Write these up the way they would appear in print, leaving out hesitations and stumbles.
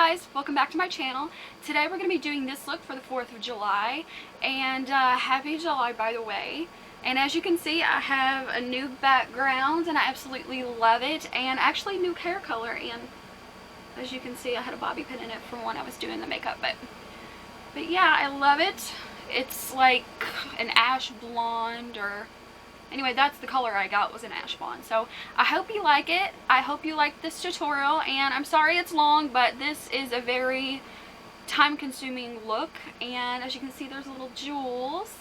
guys, welcome back to my channel. Today we're going to be doing this look for the 4th of July, and happy July, by the way. And as you can see, I have a new background and I absolutely love it, and actually new hair color, and as you can see I had a bobby pin in it from when I was doing the makeup, but yeah, I love it. It's like an ash blonde, or anyway, that's the color I got, was an ash blonde. So I hope you like it. I hope you like this tutorial, and I'm sorry it's long, but this is a very time-consuming look. And as you can see, there's little jewels,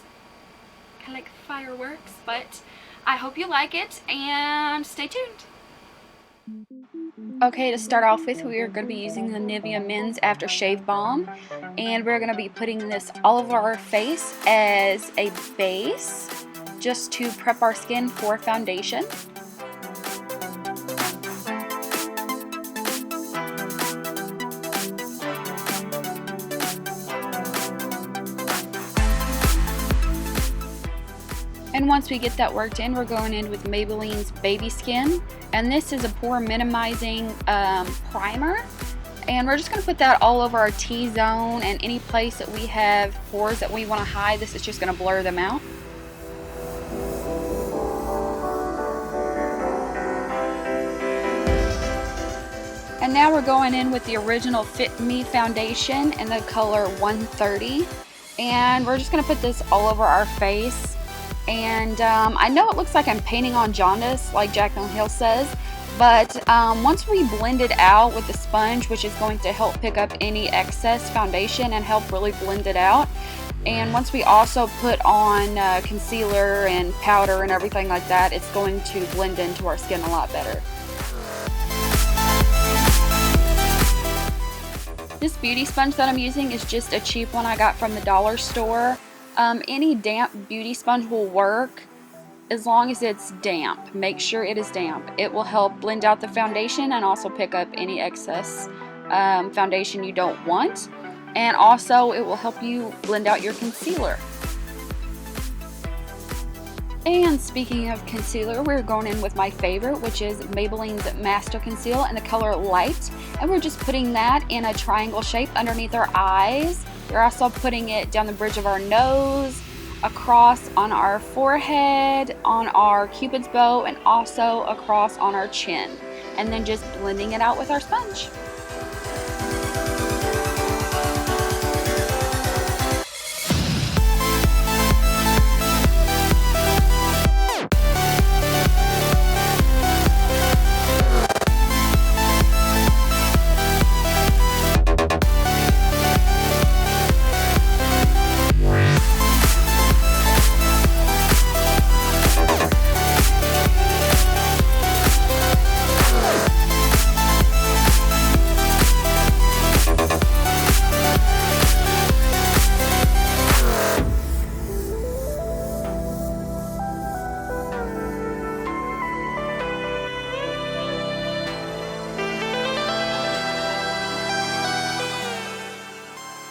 kind of like fireworks, but I hope you like it, and stay tuned. Okay, to start off with, we are going to be using the Nivea Men's Aftershave Balm, and we're going to be putting this all over our face as a base, just to prep our skin for foundation. And once we get that worked in, we're going in with Maybelline's Baby Skin, and this is a pore minimizing primer, and we're just going to put that all over our T-zone and any place that we have pores that we want to hide. This is just going to blur them out. And now we're going in with the original Fit Me foundation in the color 130, and we're just going to put this all over our face. And I know it looks like I'm painting on jaundice, like Jaclyn Hill says, but once we blend it out with the sponge, which is going to help pick up any excess foundation and help really blend it out, and once we also put on concealer and powder and everything like that, it's going to blend into our skin a lot better. This beauty sponge that I'm using is just a cheap one I got from the dollar store. Any damp beauty sponge will work as long as it's damp. Make sure it is damp. It will help blend out the foundation and also pick up any excess foundation you don't want. And also it will help you blend out your concealer. And speaking of concealer, we're going in with my favorite, which is Maybelline's Master Conceal in the color Light. And we're just putting that in a triangle shape underneath our eyes. We're also putting it down the bridge of our nose, across on our forehead, on our Cupid's bow, and also across on our chin. And then just blending it out with our sponge.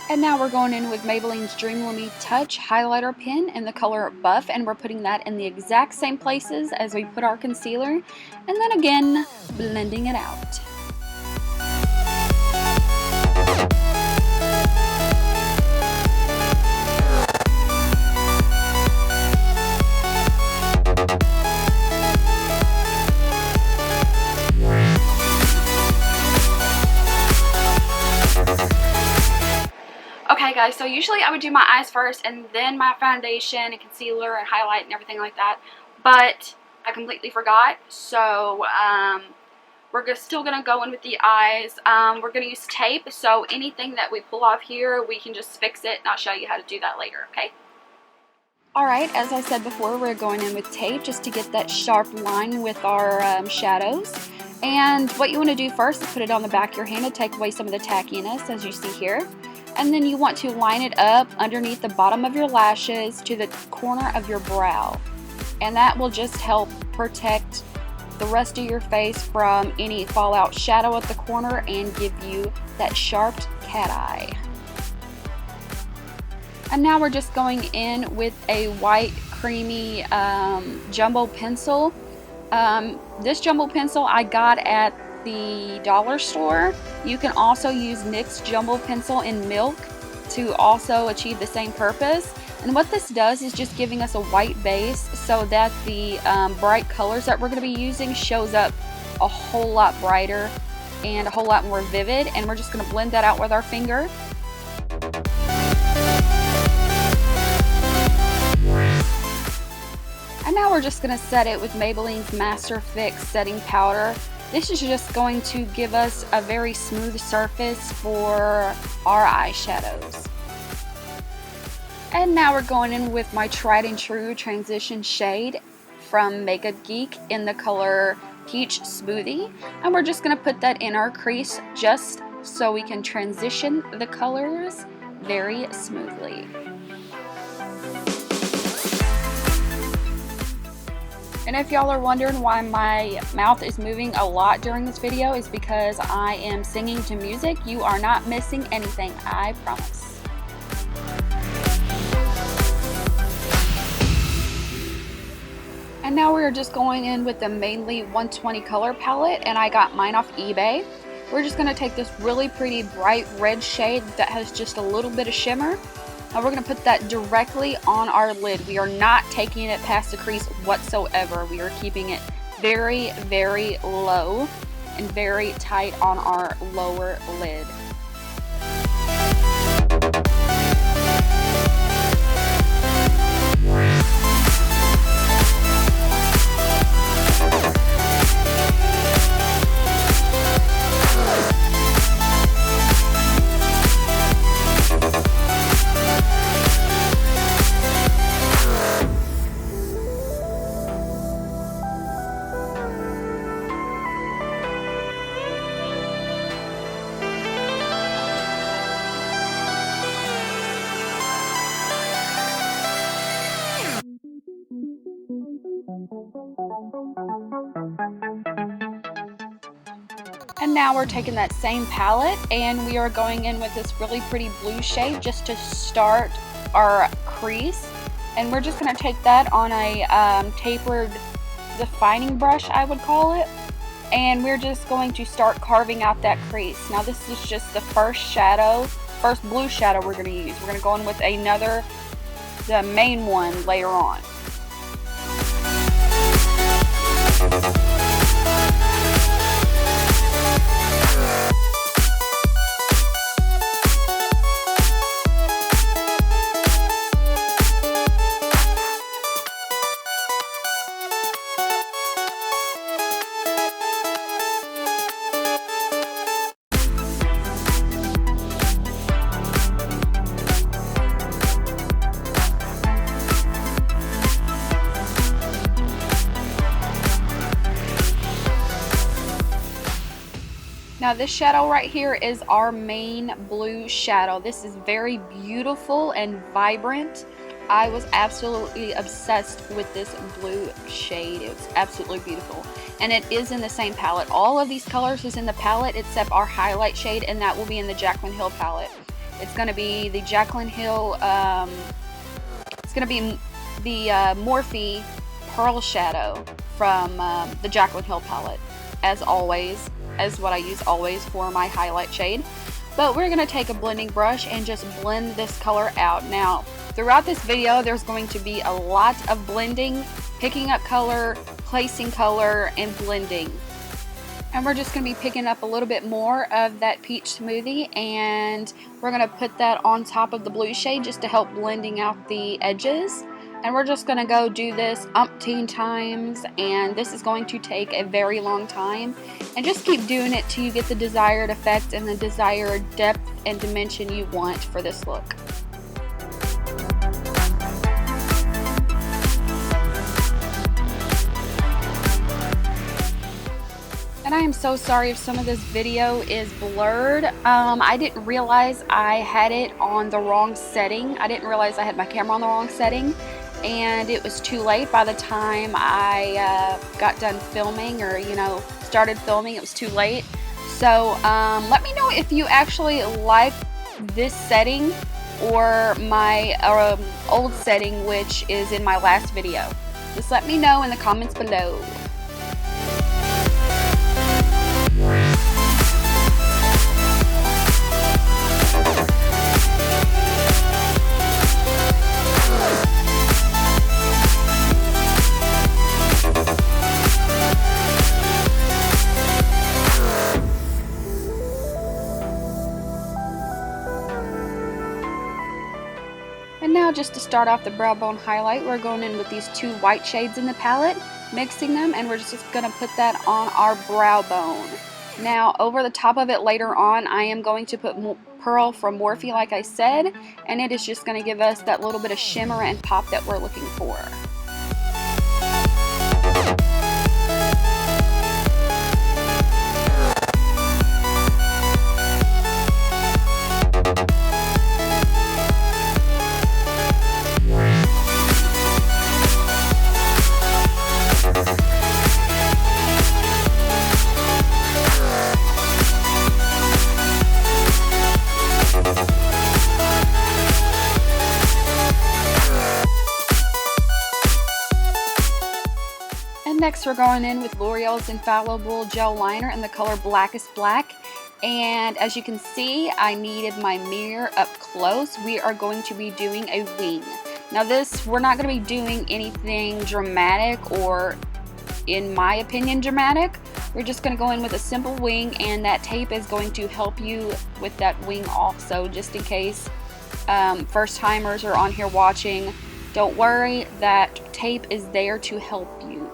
And now we're going in with Maybelline's Dream Lumi Touch highlighter pen in the color Buff, and we're putting that in the exact same places as we put our concealer, and then again blending it out. Okay guys, so usually I would do my eyes first and then my foundation and concealer and highlight and everything like that, but I completely forgot. So we're still going to go in with the eyes. We're going to use tape, so anything that we pull off here, we can just fix it, and I'll show you how to do that later, okay? Alright, as I said before, we're going in with tape just to get that sharp line with our shadows. And what you want to do first is put it on the back of your hand to take away some of the tackiness, as you see here. And then you want to line it up underneath the bottom of your lashes to the corner of your brow. And that will just help protect the rest of your face from any fallout shadow at the corner and give you that sharp cat eye. And now we're just going in with a white creamy jumbo pencil. This jumbo pencil I got at the dollar store. You can also use NYX Jumbo Pencil in Milk to also achieve the same purpose. And what this does is just giving us a white base so that the bright colors that we're going to be using shows up a whole lot brighter and a whole lot more vivid. And we're just going to blend that out with our finger. And now we're just going to set it with Maybelline's Master Fix Setting Powder. This is just going to give us a very smooth surface for our eyeshadows. And now we're going in with my tried and true transition shade from Makeup Geek in the color Peach Smoothie. And we're just going to put that in our crease just so we can transition the colors very smoothly. And if y'all are wondering why my mouth is moving a lot during this video, is because I am singing to music. You are not missing anything, I promise. And now we're just going in with the Mainly 120 color palette, and I got mine off eBay. We're just going to take this really pretty bright red shade that has just a little bit of shimmer. Now we're going to put that directly on our lid. We are not taking it past the crease whatsoever. We are keeping it very, very low and very tight on our lower lid. And now we're taking that same palette and we are going in with this really pretty blue shade just to start our crease. And we're just going to take that on a tapered defining brush, I would call it. And we're just going to start carving out that crease. Now this is just the first blue shadow we're going to use. We're going to go in with the main one later on. Now this shadow right here is our main blue shadow. This is very beautiful and vibrant. I was absolutely obsessed with this blue shade. It was absolutely beautiful. And it is in the same palette. All of these colors is in the palette except our highlight shade, and that will be in the Jaclyn Hill palette. It's going to be the Jaclyn Hill, it's going to be the Morphe Pearl Shadow from the Jaclyn Hill palette, as always. As what I use always for my highlight shade. But we're going to take a blending brush and just blend this color out. Now throughout this video there's going to be a lot of blending, picking up color, placing color, and blending. And we're just going to be picking up a little bit more of that peach smoothie, and we're going to put that on top of the blue shade just to help blending out the edges. And we're just going to go do this umpteen times, and this is going to take a very long time. And just keep doing it till you get the desired effect and the desired depth and dimension you want for this look. And I am so sorry if some of this video is blurred. I didn't realize I had it on the wrong setting. I didn't realize I had my camera on the wrong setting. And it was too late by the time I got done filming, or started filming. It was too late. So let me know if you actually like this setting or my old setting, which is in my last video. Just let me know in the comments below. just to start off the brow bone highlight, we're going in with these 2 white shades in the palette, mixing them, and we're just going to put that on our brow bone. Now, over the top of it later on, I am going to put Pearl from Morphe, like I said, and it is just going to give us that little bit of shimmer and pop that we're looking for. Next, we're going in with L'Oreal's Infallible Gel Liner in the color Blackest Black. And as you can see, I needed my mirror up close. We are going to be doing a wing. Now this, we're not going to be doing anything dramatic or, in my opinion, dramatic. We're just going to go in with a simple wing, and that tape is going to help you with that wing also, just in case first timers are on here watching. Don't worry, that tape is there to help you.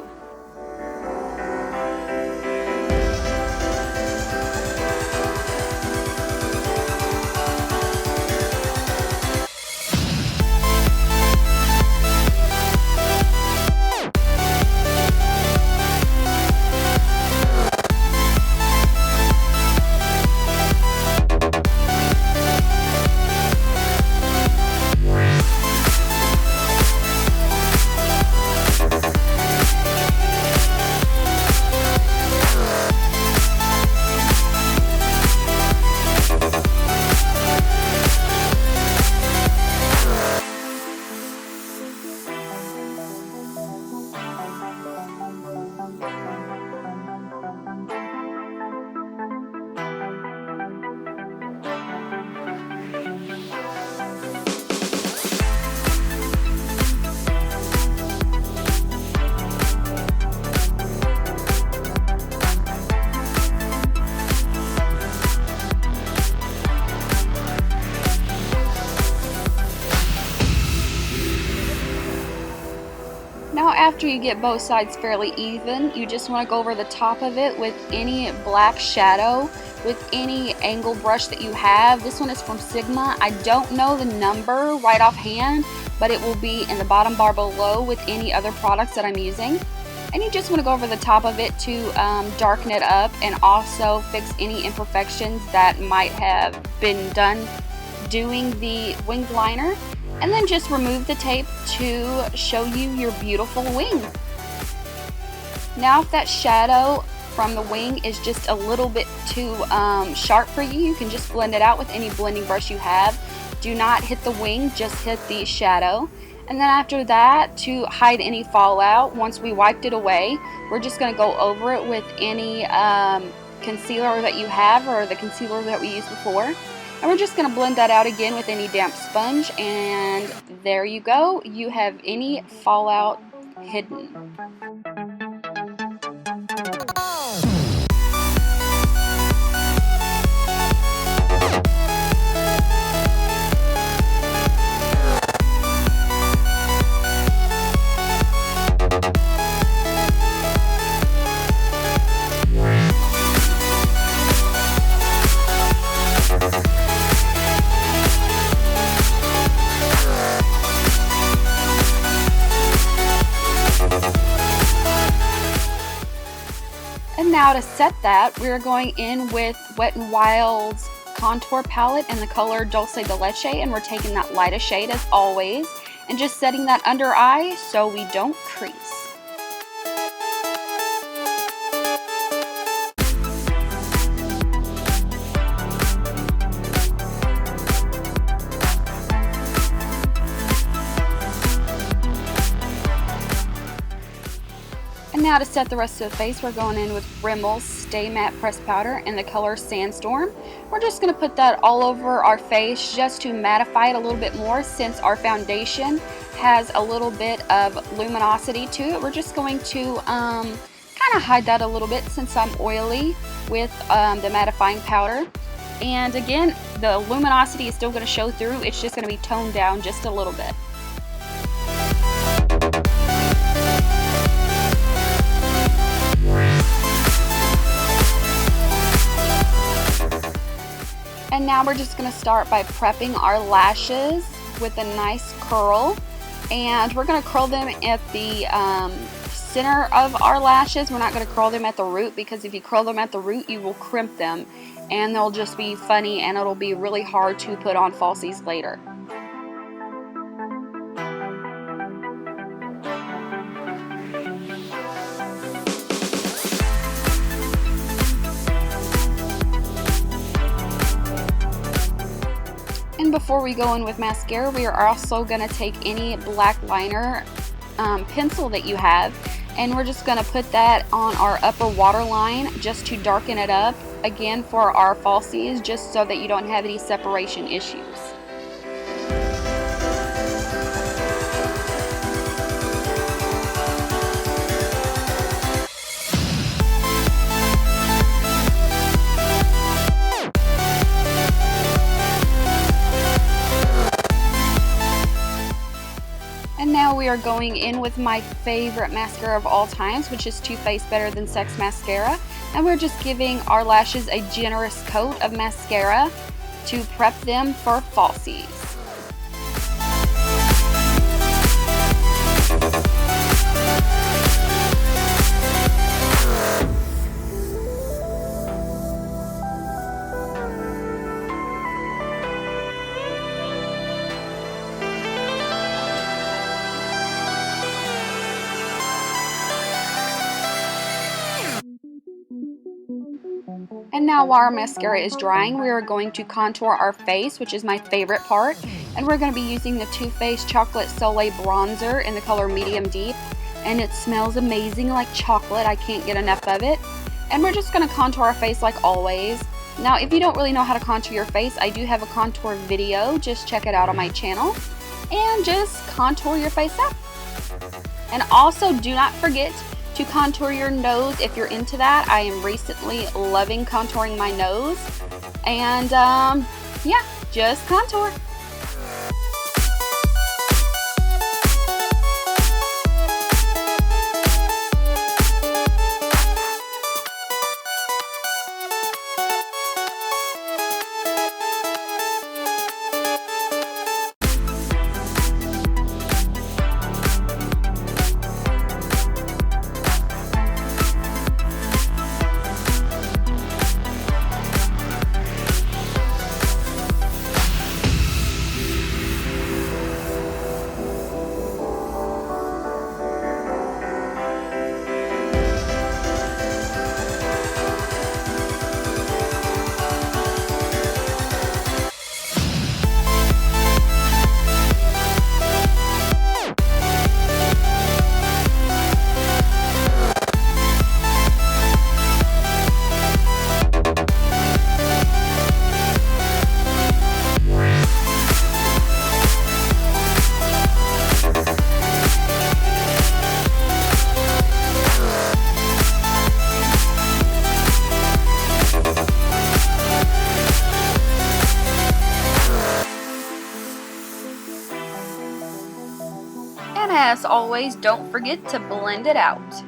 Now after you get both sides fairly even, you just want to go over the top of it with any black shadow, with any angle brush that you have. This one is from Sigma. I don't know the number right offhand, but it will be in the bottom bar below with any other products that I'm using. And you just want to go over the top of it to darken it up and also fix any imperfections that might have been done doing the winged liner. And then just remove the tape to show you your beautiful wing. Now if that shadow from the wing is just a little bit too sharp for you, you can just blend it out with any blending brush you have. Do not hit the wing, just hit the shadow. And then after that, to hide any fallout, once we wiped it away, we're just going to go over it with any concealer that you have, or the concealer that we used before. And we're just going to blend that out again with any damp sponge, and there you go. You have any fallout hidden. And now to set that, we're going in with Wet n Wild's contour palette in the color Dulce de Leche, and we're taking that lightest shade as always and just setting that under eye so we don't crease. Now to set the rest of the face, we're going in with Rimmel's Stay Matte Pressed Powder in the color Sandstorm. We're just going to put that all over our face just to mattify it a little bit more, since our foundation has a little bit of luminosity to it. We're just going to kind of hide that a little bit since I'm oily with the mattifying powder. And again, the luminosity is still going to show through. It's just going to be toned down just a little bit. now we're just going to start by prepping our lashes with a nice curl. And we're going to curl them at the center of our lashes. We're not going to curl them at the root, because if you curl them at the root, you will crimp them. And they'll just be funny, and it'll be really hard to put on falsies later. And before we go in with mascara, we are also going to take any black liner pencil that you have, and we're just going to put that on our upper waterline just to darken it up, again for our falsies, just so that you don't have any separation issues. And now we are going in with my favorite mascara of all times, which is Too Faced Better Than Sex Mascara. And we're just giving our lashes a generous coat of mascara to prep them for falsies. And now while our mascara is drying, we are going to contour our face, which is my favorite part. And we're going to be using the Too Faced Chocolate Soleil Bronzer in the color Medium Deep. And it smells amazing like chocolate. I can't get enough of it. And we're just going to contour our face like always. Now, if you don't really know how to contour your face, I do have a contour video. Just check it out on my channel. And just contour your face up. And also, do not forget to contour your nose if you're into that. I am recently loving contouring my nose. And yeah, just contour. And as always, don't forget to blend it out.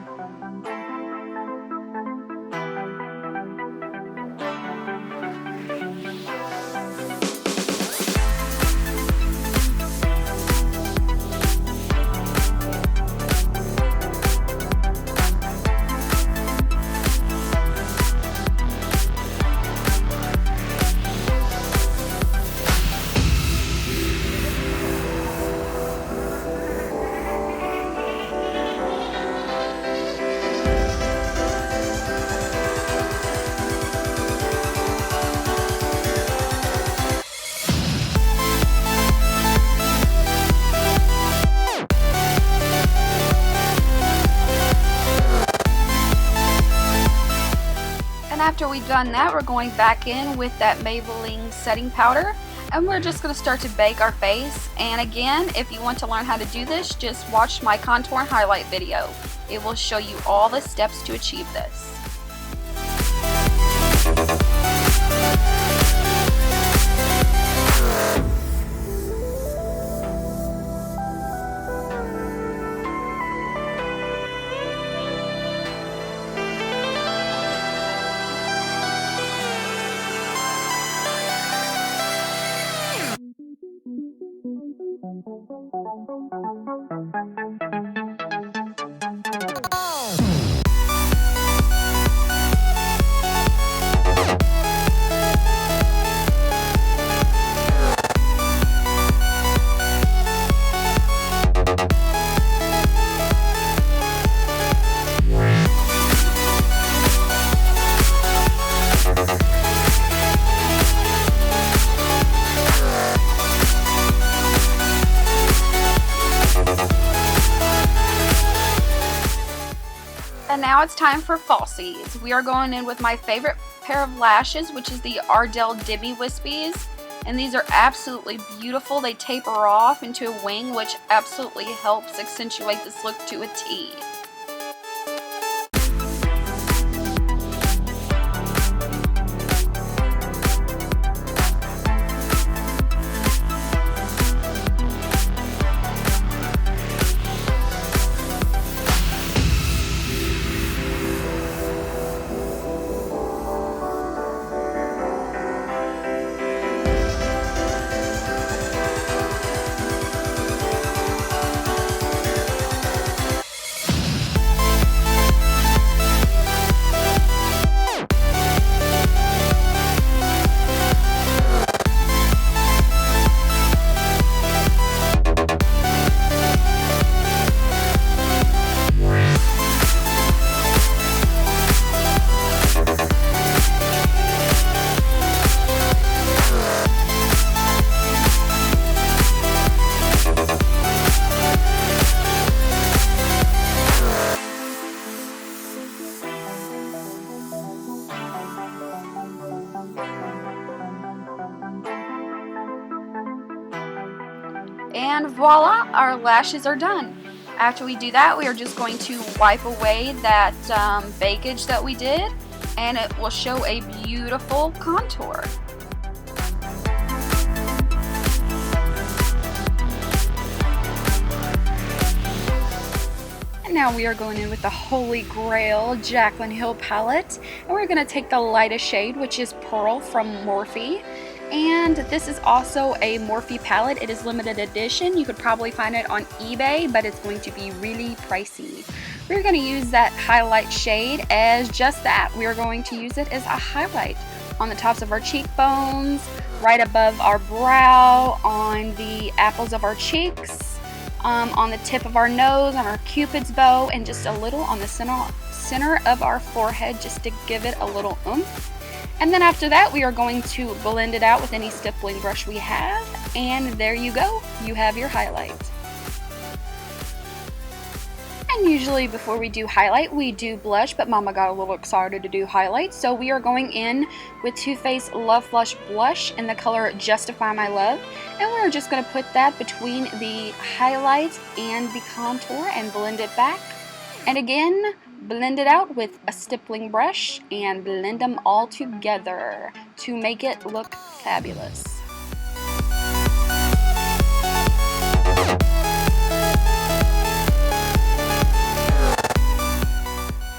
After we've done that, we're going back in with that Maybelline setting powder, and we're just going to start to bake our face. And again, if you want to learn how to do this, just watch my contour and highlight video. It will show you all the steps to achieve this. it's time for falsies. We are going in with my favorite pair of lashes, which is the Ardell Demi Wispies. And these are absolutely beautiful. They taper off into a wing, which absolutely helps accentuate this look to a T. And voila, our lashes are done. After we do that, we are just going to wipe away that bakage that we did, and it will show a beautiful contour. And now we are going in with the Holy Grail Jaclyn Hill palette, and we're going to take the lightest shade, which is Pearl from Morphe. And this is also a Morphe palette. It is limited edition. You could probably find it on eBay, but it's going to be really pricey. We're going to use that highlight shade as just that. We are going to use it as a highlight on the tops of our cheekbones, right above our brow, on the apples of our cheeks, on the tip of our nose, on our cupid's bow, and just a little on the center of our forehead, just to give it a little oomph. And then after that, we are going to blend it out with any stippling brush we have, and there you go, you have your highlight. And usually before we do highlight, we do blush, but Mama got a little excited to do highlight, so we are going in with Too Faced Love Flush Blush in the color Justify My Love, and we're just going to put that between the highlight and the contour and blend it back. And again, blend it out with a stippling brush and blend them all together to make it look fabulous.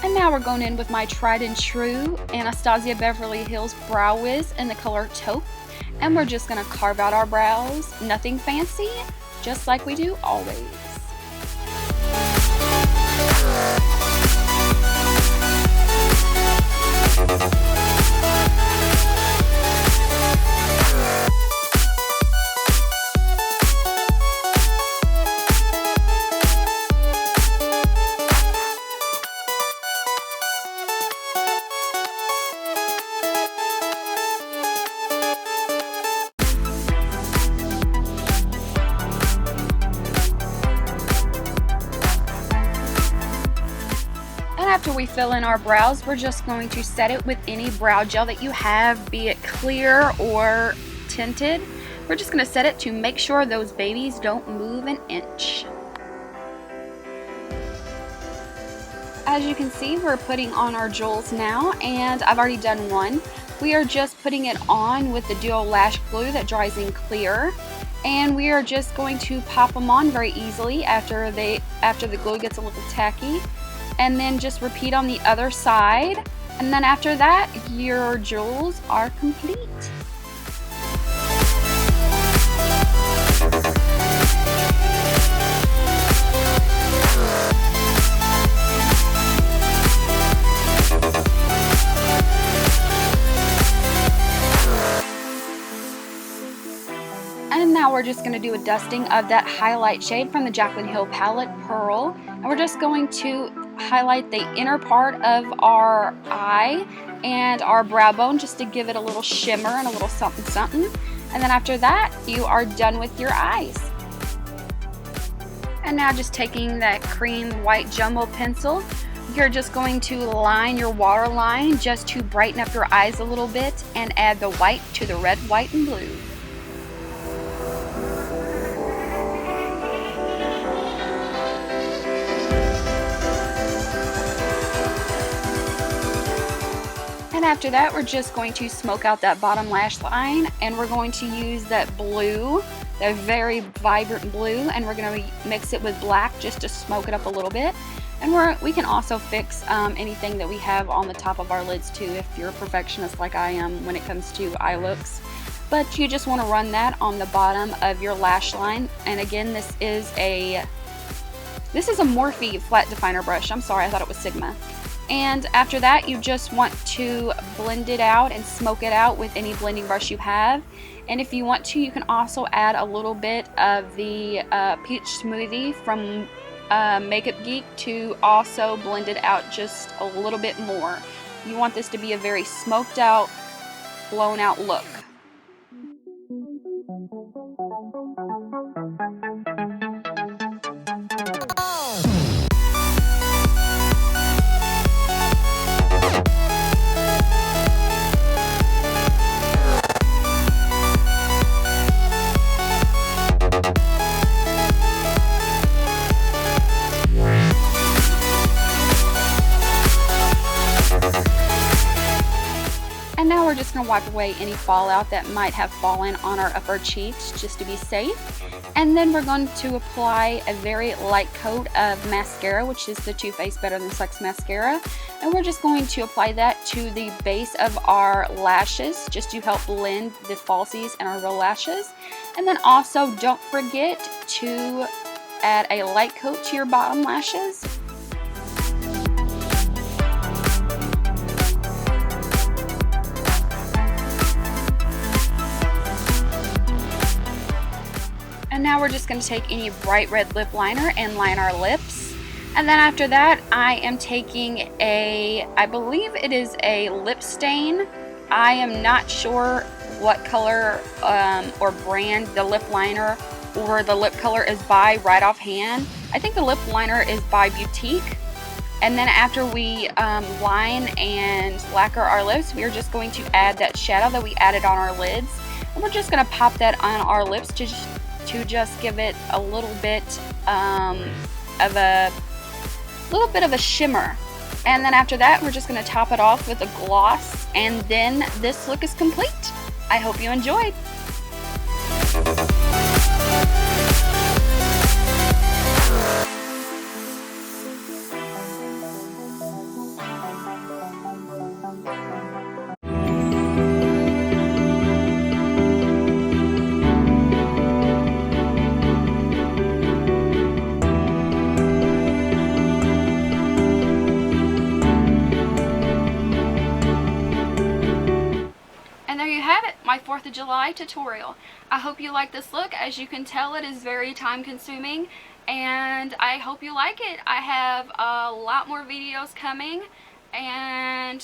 And now we're going in with my tried and true Anastasia Beverly Hills Brow Wiz in the color Taupe. And we're just going to carve out our brows. Nothing fancy, just like we do always. After we fill in our brows, we're just going to set it with any brow gel that you have, be it clear or tinted. We're just going to set it to make sure those babies don't move an inch. As you can see, we're putting on our jewels now, and I've already done one. We are just putting it on with the Duo Lash Glue that dries in clear, and we are just going to pop them on very easily after the glue gets a little tacky. And then just repeat on the other side, and then after that your jewels are complete. And now we're just going to do a dusting of that highlight shade from the Jaclyn Hill palette, Pearl, and we're just going to highlight the inner part of our eye and our brow bone just to give it a little shimmer and a little something something. And then after that, you are done with your eyes. And now just taking that cream white jumbo pencil, you're just going to line your waterline just to brighten up your eyes a little bit and add the white to the red, white, and blue. And after that, we're just going to smoke out that bottom lash line, and we're going to use that blue, that very vibrant blue, and we're going to mix it with black just to smoke it up a little bit. And we can also fix anything that we have on the top of our lids too, if you're a perfectionist like I am when it comes to eye looks. But you just want to run that on the bottom of your lash line. And again, this is a Morphe flat definer brush. I'm sorry, I thought it was Sigma. And after that, you just want to blend it out and smoke it out with any blending brush you have. And if you want to, you can also add a little bit of the peach smoothie from Makeup Geek to also blend it out just a little bit more. You want this to be a very smoked out, blown out look. And now we're just going to wipe away any fallout that might have fallen on our upper cheeks just to be safe. And then we're going to apply a very light coat of mascara, which is the Too Faced Better Than Sex mascara. And we're just going to apply that to the base of our lashes just to help blend the falsies and our real lashes. And then also don't forget to add a light coat to your bottom lashes. And now we're just going to take any bright red lip liner and line our lips. And then after that, I am taking I believe it is a lip stain. I am not sure what color or brand the lip liner or the lip color is by right offhand. I think the lip liner is by Boutique. And then after we line and lacquer our lips, we are just going to add that shadow that we added on our lids. And we're just going to pop that on our lips to just give it a little bit of a shimmer. And then after that, we're just going to top it off with a gloss, and then this look is complete. I hope you enjoyed. My 4th of July tutorial. I hope you like this look. As you can tell, it is very time consuming, and I hope you like it. I have a lot more videos coming, and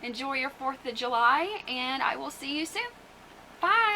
enjoy your 4th of July, and I will see you soon. Bye!